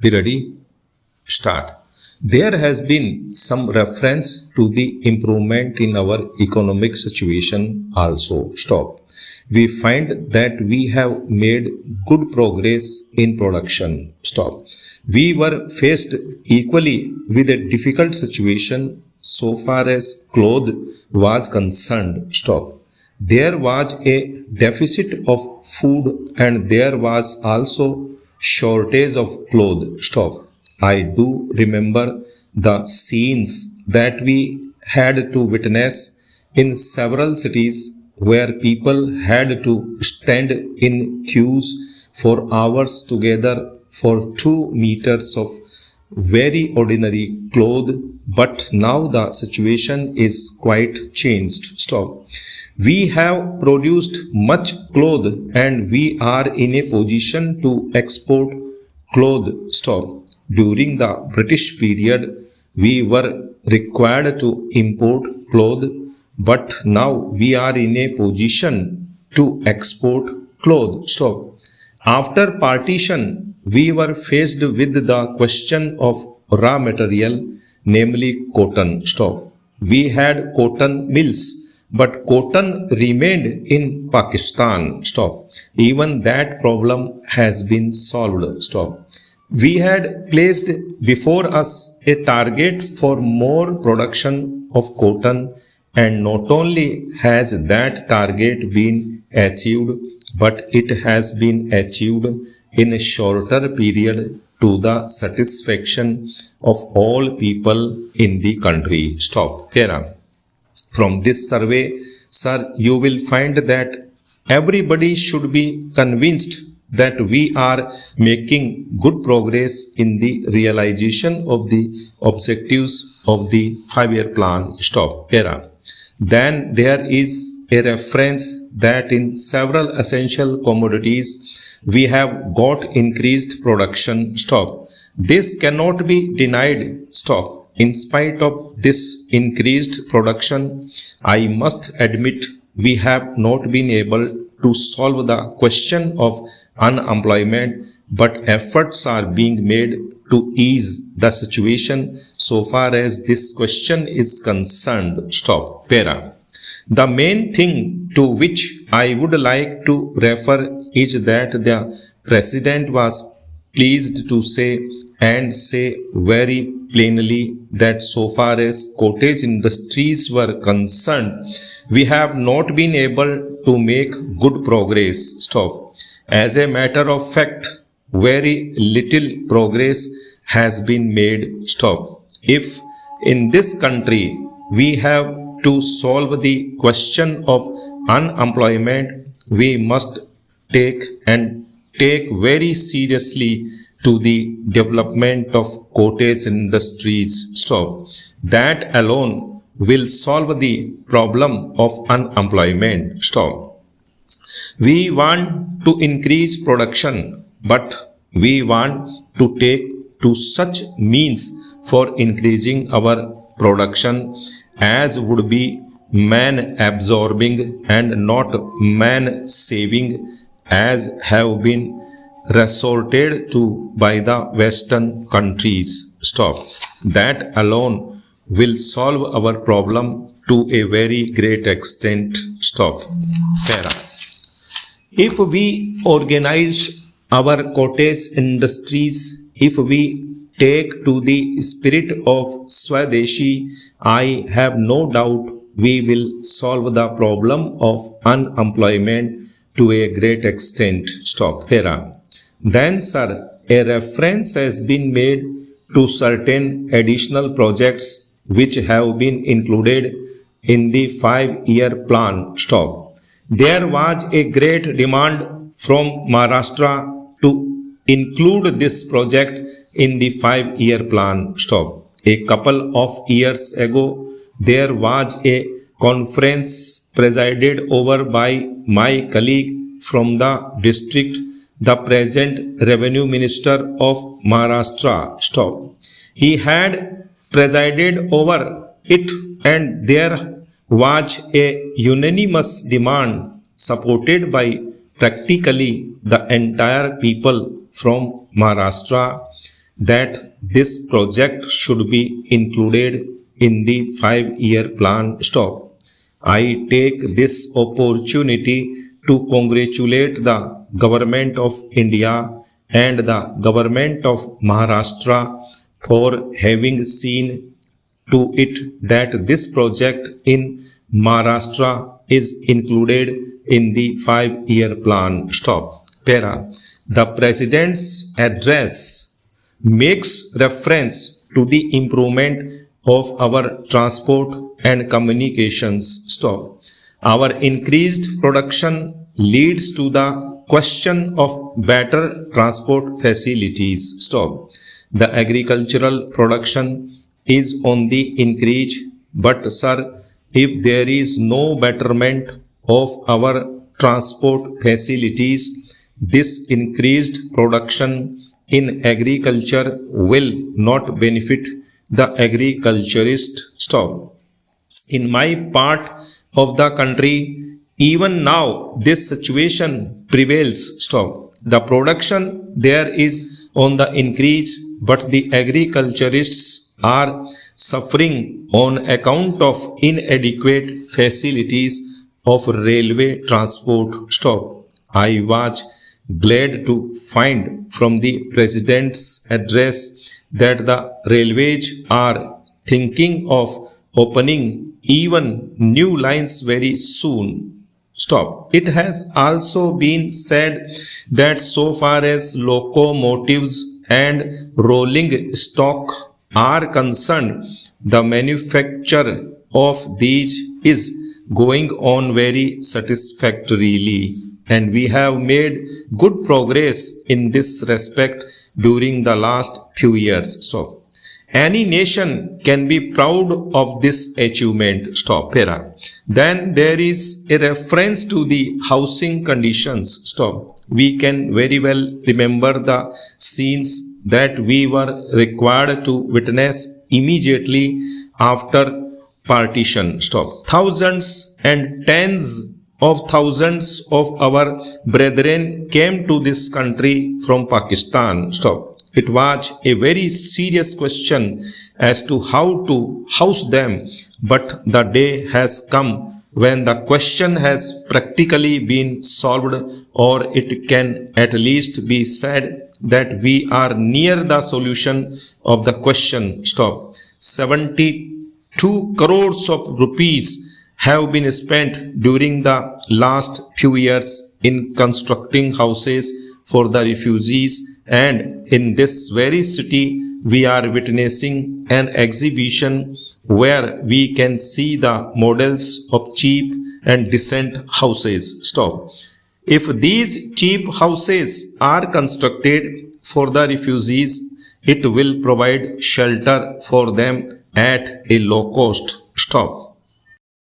Be ready? Start. There has been some reference to the improvement in our economic situation also. Stop. We find that we have made good progress in production. Stop. We were faced equally with a difficult situation so far as cloth was concerned. Stop. There was a deficit of food and there was also shortage of clothes. Stop. I do remember the scenes that we had to witness in several cities where people had to stand in queues for hours together for 2 meters of very ordinary cloth, but now the situation is quite changed. Stop. We have produced much cloth and we are in a position to export cloth. Stop. During the British period, we were required to import cloth, but now we are in a position to export cloth. Stop. After partition, we were faced with the question of raw material, namely cotton. Stop. We had cotton mills, but cotton remained in Pakistan. Stop. Even that problem has been solved. Stop. We had placed before us a target for more production of cotton, and not only has that target been achieved, but it has been achieved in a shorter period to the satisfaction of all people in the country. Stop. Para. From this survey, sir, you will find that everybody should be convinced that we are making good progress in the realization of the objectives of the 5-year plan. Stop. Para. Then there is a reference that in several essential commodities we have got increased production. Stop. This cannot be denied. Stop. In spite of this increased production, I must admit we have not been able to solve the question of unemployment, but efforts are being made to ease the situation so far as this question is concerned. Stop. Para. The main thing to which I would like to refer is that the President was pleased to say and say very plainly that so far as cottage industries were concerned, we have not been able to make good progress. Stop. As a matter of fact, very little progress has been made. Stop. If in this country we have to solve the question of unemployment, we must take very seriously to the development of cottage industries. Stop. That alone will solve the problem of unemployment. Stop. We want to increase production, but we want to take to such means for increasing our production as would be man absorbing and not man saving, as have been resorted to by the Western countries. Stop. That alone will solve our problem to a very great extent. Stop. Para. If we organize our cottage industries, if we take to the spirit of Swadeshi, I have no doubt we will solve the problem of unemployment to a great extent. Stop. Para. Then, sir, a reference has been made to certain additional projects which have been included in the 5-year plan. Stop. There was a great demand from Maharashtra to include this project in the 5-year plan. Stop. A couple of years ago, there was a conference presided over by my colleague from the district, the present Revenue Minister of Maharashtra. Stop. He had presided over it, and there was a unanimous demand supported by practically the entire people from Maharashtra that this project should be included in the 5-year plan. Stop. I take this opportunity to congratulate the government of India and the government of Maharashtra for having seen to it that this project in Maharashtra is included in the 5-year plan. Stop. Para. The President's address makes reference to the improvement of our transport and communications. Stop. Our increased production leads to the question of better transport facilities. Stop. The agricultural production is on the increase, but sir, if there is no betterment of our transport facilities, this increased production in agriculture will not benefit the agriculturist. Stop. In my part of the country, even now this situation prevails. Stop. The production there is on the increase, but the agriculturists are suffering on account of inadequate facilities of railway transport. Stop. I was glad to find from the President's address that the railways are thinking of opening even new lines very soon. Stop. It has also been said that so far as locomotives and rolling stock are concerned, the manufacture of these is going on very satisfactorily, and we have made good progress in this respect during the last few years. So, any nation can be proud of this achievement. Stop. Para. Then there is a reference to the housing conditions. Stop. We can very well remember the scenes that we were required to witness immediately after partition. Stop. Thousands and tens of thousands of our brethren came to this country from Pakistan. Stop. It was a very serious question as to how to house them, but the day has come when the question has practically been solved, or it can at least be said that we are near the solution of the question. Stop. 72 crores of rupees have been spent during the last few years in constructing houses for the refugees, and in this very city we are witnessing an exhibition where we can see the models of cheap and decent houses. Stop. If these cheap houses are constructed for the refugees, it will provide shelter for them at a low cost. Stop.